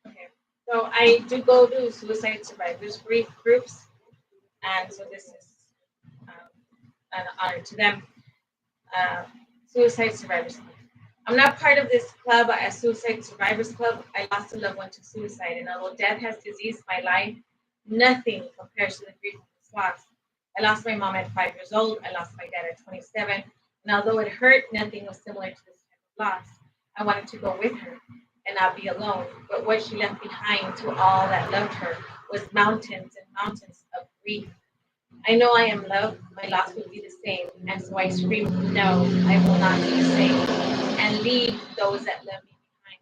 Okay. So I do go to suicide survivors grief groups, and so this is um, an honor to them. Uh, Suicide Survivors Club. I'm not part of this club, a Suicide Survivors Club. I lost a loved one to suicide, and although death has diseased my life, nothing compares to the grief of this loss. I lost my mom at 5 years old. I lost my dad at 27, and although it hurt, nothing was similar to this type of loss. I wanted to go with her and not be alone, but what she left behind to all that loved her was mountains and mountains of grief. I know I am loved, my loss will be the same, and so I scream, no, I will not be the same, and leave those that love me behind.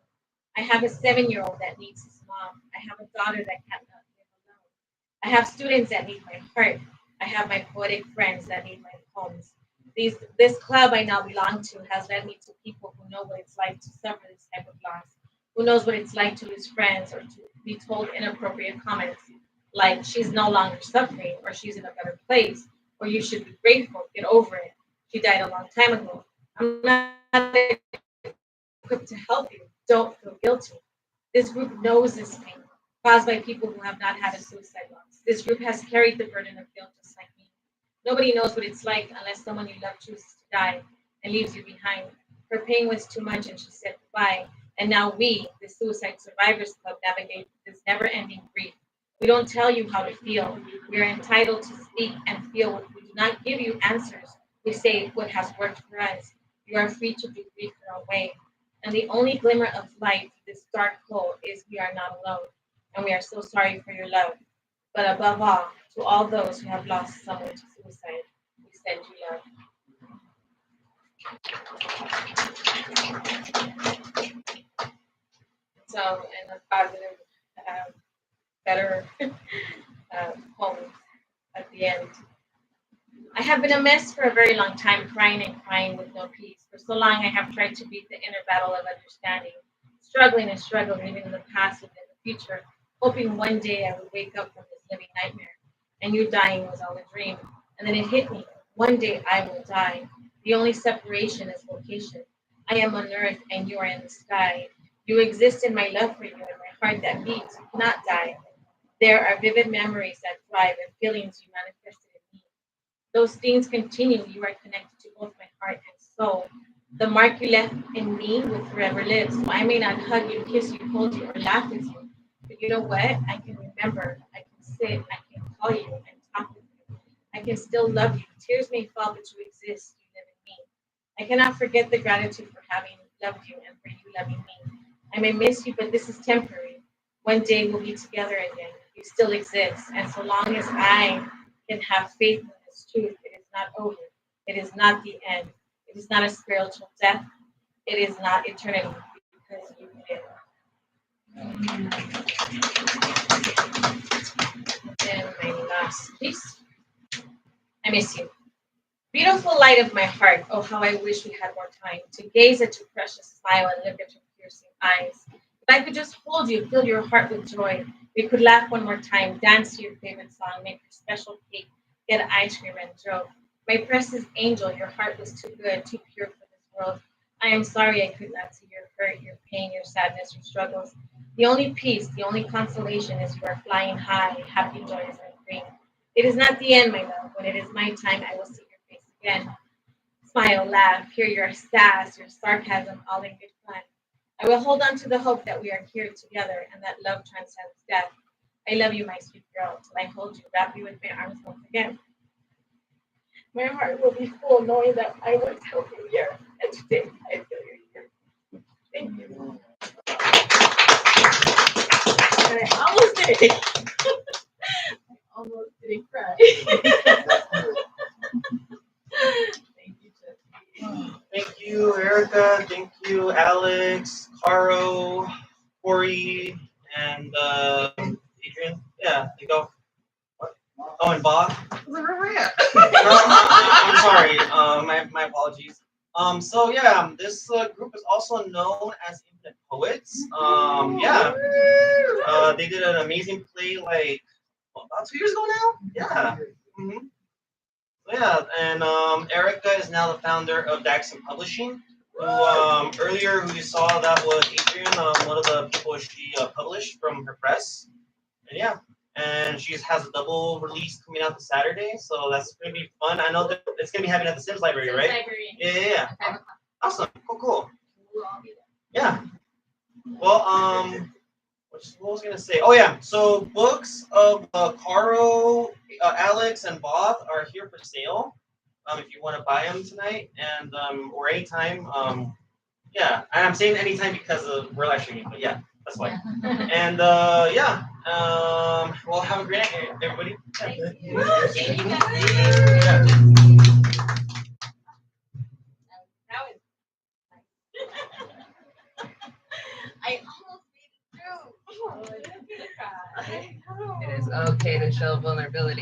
I have a 7-year old that needs his mom. I have a daughter that cannot live alone. I have students that need my heart. I have my poetic friends that need my poems. This club I now belong to has led me to people who know what it's like to suffer this type of loss, who knows what it's like to lose friends or to be told inappropriate comments like she's no longer suffering or she's in a better place or you should be grateful, get over it. She died a long time ago. I'm not equipped to help you. Don't feel guilty. This group knows this pain caused by people who have not had a suicide loss. This group has carried the burden of guilt just like me. Nobody knows what it's like unless someone you love chooses to die and leaves you behind. Her pain was too much and she said goodbye. And now we, the Suicide Survivors Club, navigate this never ending grief. We don't tell you how to feel. We are entitled to speak and feel. We do not give you answers. We say what has worked for us. You are free to do grief your own way. And the only glimmer of light through this dark hole is we are not alone. And we are so sorry for your love. But above all, to all those who have lost someone to suicide, we send you love. So, and a positive, better poem at the end. I have been a mess for a very long time, crying and crying with no peace. For so long, I have tried to beat the inner battle of understanding, struggling and struggling, even in the past and in the future, hoping one day I would wake up from this living nightmare. And you dying was all a dream. And then it hit me. One day I will die. The only separation is location. I am on earth and you are in the sky. You exist in my love for you and my heart that beats. You cannot die. There are vivid memories that thrive and feelings you manifested in me. Those things continue. You are connected to both my heart and soul. The mark you left in me will forever live. So I may not hug you, kiss you, hold you, or laugh with you. But you know what? I can remember. I can sit. I can call you and talk with you. I can still love you. Tears may fall, but you exist. You live in me. I cannot forget the gratitude for having loved you and for you loving me. I may miss you, but this is temporary. One day we'll be together again. You still exist. And so long as I can have faith in this truth, it is not over. It is not the end. It is not a spiritual death. It is not eternity because you live. And my last piece. I miss you. Beautiful light of my heart, oh how I wish we had more time to gaze at your precious smile and look at your piercing eyes. If I could just hold you, fill your heart with joy, we could laugh one more time, dance to your favorite song, make your special cake, get ice cream and drove. My precious angel, your heart was too good, too pure for this world. I am sorry I could not see your hurt, your pain, your sadness, your struggles. The only peace, the only consolation is you are flying high, happy, joyous, and free. It is not the end, my love. When it is my time, I will see your face again. Smile, laugh, hear your sass, your sarcasm, all in good fun. I will hold on to the hope that we are here together and that love transcends death. I love you, my sweet girl, till I hold you, wrap you with my arms once again. My heart will be full knowing that I once held you here, and today I feel you here. Thank you. And I almost did it. I almost didn't cry. Thank you, Jesse. Thank you, Erica. Thank you, Alex, Caro, Corey, and Adrian. Yeah, you go. What? Oh, and Bob. No, I'm sorry. My apologies. So yeah, this group is also known as Infinite Poets. Yeah, they did an amazing play like about 2 years ago now. Yeah. hmm Yeah, and Erica is now the founder of Daxon Publishing. Who earlier who you saw that was Adrian, one of the people she published from her press. And yeah, and she has a double release coming out this Saturday, so that's gonna be fun. I know that it's gonna be happening at the Sims Library, right? Library. Yeah. Awesome. Cool. We'll all be there. Yeah. Well, what was I gonna say? Oh yeah. So books of Caro, Alex, and Bob are here for sale. If you want to buy them tonight and or anytime. Yeah, and I'm saying anytime because we're live streaming, but yeah, that's why. And yeah. Well, have a great night, everybody. Thank you. Yeah. That was I almost made it through. Oh, I didn't cry. It is okay to show vulnerability.